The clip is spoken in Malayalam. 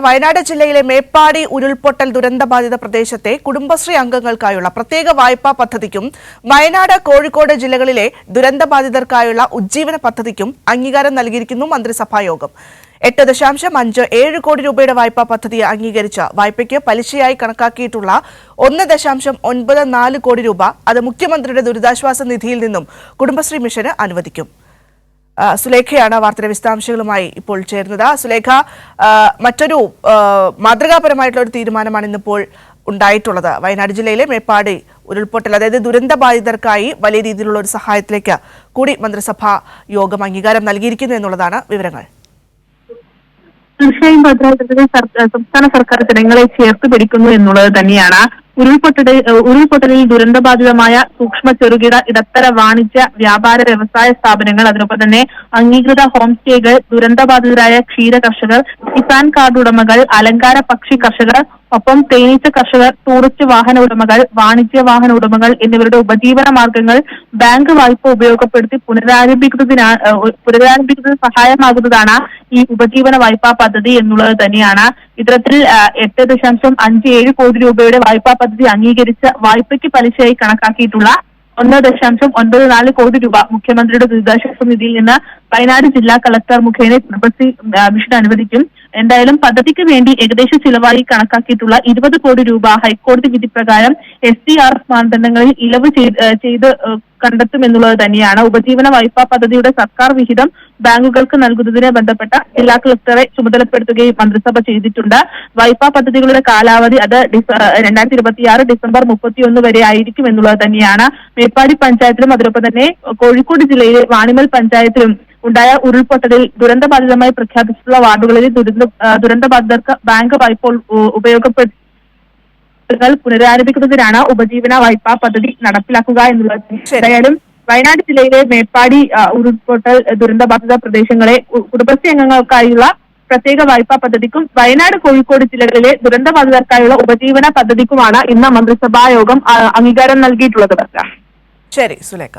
വയനാട് ജില്ലയിലെ മേപ്പാടി ഉരുൾപൊട്ടൽ ദുരന്തബാധിത പ്രദേശത്തെ കുടുംബശ്രീ അംഗങ്ങൾക്കായുള്ള പ്രത്യേക വായ്പാ പദ്ധതിക്കും വയനാട് കോഴിക്കോട് ജില്ലകളിലെ ദുരന്തബാധിതർക്കായുള്ള ഉജ്ജീവന പദ്ധതിക്കും അംഗീകാരം നൽകിയിരിക്കുന്നു മന്ത്രിസഭായോഗം. 8.57 കോടി രൂപയുടെ വായ്പാ പദ്ധതി അംഗീകരിച്ച വായ്പയ്ക്ക് പലിശയായി കണക്കാക്കിയിട്ടുള്ള 1.94 കോടി രൂപ അത് മുഖ്യമന്ത്രിയുടെ ദുരിതാശ്വാസ നിധിയിൽ നിന്നും കുടുംബശ്രീ മിഷന് അനുവദിക്കും. സുലേഖയാണ് വാർത്തയുടെ വിശദാംശങ്ങളുമായി ഇപ്പോൾ ചേരുന്നത്. സുലേഖ, മറ്റൊരു മാതൃകാപരമായിട്ടുള്ള ഒരു തീരുമാനമാണ് ഇന്നിപ്പോൾ ഉണ്ടായിട്ടുള്ളത്. വയനാട് ജില്ലയിലെ മേപ്പാടി ഉരുൾപൊട്ടൽ, അതായത് ദുരന്തബാധിതർക്കായി വലിയ രീതിയിലുള്ള ഒരു സഹായത്തിലേക്ക് കൂടി മന്ത്രിസഭാ യോഗം അംഗീകാരം നൽകിയിരിക്കുന്നു എന്നുള്ളതാണ് വിവരങ്ങൾ. തീർച്ചയായും ഭദ്രാസനത്തിലെ സംസ്ഥാന സർക്കാർ ജനങ്ങളെ ചേർത്ത് പിടിക്കുന്നു എന്നുള്ളത് തന്നെയാണ്. ഉരുൾപൊട്ടലിൽ ദുരന്തബാധിതമായ സൂക്ഷ്മ ചെറുകിട ഇടത്തര വാണിജ്യ വ്യാപാര വ്യവസായ സ്ഥാപനങ്ങൾ, അതിനൊപ്പം തന്നെ അംഗീകൃത ഹോം സ്റ്റേകൾ, ദുരന്തബാധിതരായ ക്ഷീര കർഷകർ, കിസാൻ കാർഡ് ഉടമകൾ, അലങ്കാര പക്ഷി കർഷകർ, ഒപ്പം തേനീച്ച കർഷകർ, ടൂറിസ്റ്റ് വാഹന ഉടമകൾ, വാണിജ്യ വാഹന ഉടമകൾ എന്നിവരുടെ ഉപജീവന മാർഗങ്ങൾ ബാങ്ക് വായ്പ ഉപയോഗപ്പെടുത്തി പുനരാരംഭിക്കുന്നതിന് സഹായമാകുന്നതാണ് ഈ ഉപജീവന വായ്പാ പദ്ധതി എന്നുള്ളത് തന്നെയാണ്. ഇത്തരത്തിൽ 8.57 കോടി രൂപയുടെ വായ്പാ പദ്ധതി അംഗീകരിച്ച വായ്പയ്ക്ക് പലിശയായി കണക്കാക്കിയിട്ടുള്ള 1.94 കോടി രൂപ മുഖ്യമന്ത്രിയുടെ ദുരിതാശ്വാസ നിധിയിൽ നിന്ന് വയനാട് ജില്ലാ കളക്ടർ മുഖേന കുടുംബശ്രീ മിഷൻ അനുവദിക്കും. എന്തായാലും പദ്ധതിക്ക് വേണ്ടി ഏകദേശ ചിലവായി കണക്കാക്കിയിട്ടുള്ള 20 കോടി രൂപ ഹൈക്കോടതി വിധി പ്രകാരം SDRF മാനദണ്ഡങ്ങളിൽ ഇളവ് ചെയ്ത് കണ്ടെത്തുമെന്നുള്ളത് തന്നെയാണ്. ഉപജീവന വായ്പാ പദ്ധതിയുടെ സർക്കാർ വിഹിതം ബാങ്കുകൾക്ക് നൽകുന്നതിനെ ബന്ധപ്പെട്ട ജില്ലാ കളക്ടറെ ചുമതലപ്പെടുത്തുകയും മന്ത്രിസഭ ചെയ്തിട്ടുണ്ട്. വായ്പാ പദ്ധതികളുടെ കാലാവധി അത് 2026 ഡിസംബർ 31 വരെ ആയിരിക്കും എന്നുള്ളത് തന്നെയാണ്. മേപ്പാടി പഞ്ചായത്തിലും അതിനൊപ്പം തന്നെ കോഴിക്കോട് ജില്ലയിലെ വാണിമൽ പഞ്ചായത്തിലും ഉണ്ടായ ഉരുൾപൊട്ടലിൽ ദുരന്തബാധിതമായി പ്രഖ്യാപിച്ചിട്ടുള്ള വാർഡുകളിൽ ദുരന്തബാധിതർക്ക് ബാങ്ക് വായ്പ ഉപയോഗപ്പെടുത്തി പുനരാരംഭിക്കുന്നതിനാണ് ഉപജീവന വായ്പാ പദ്ധതി നടപ്പിലാക്കുക എന്നുള്ളത്. ഏതായാലും വയനാട് ജില്ലയിലെ മേപ്പാടി ഉരുൾപൊട്ടൽ ദുരന്തബാധിത പ്രദേശങ്ങളെ കുടുംബശ്രീ അംഗങ്ങൾക്കായുള്ള പ്രത്യേക വായ്പാ പദ്ധതിക്കും വയനാട് കോഴിക്കോട് ജില്ലകളിലെ ദുരന്തബാധിതർക്കായുള്ള ഉപജീവന പദ്ധതിക്കുമാണ് ഇന്ന് മന്ത്രിസഭാ യോഗം അംഗീകാരം നൽകിയിട്ടുള്ളത്. ശരി സുലേഖ.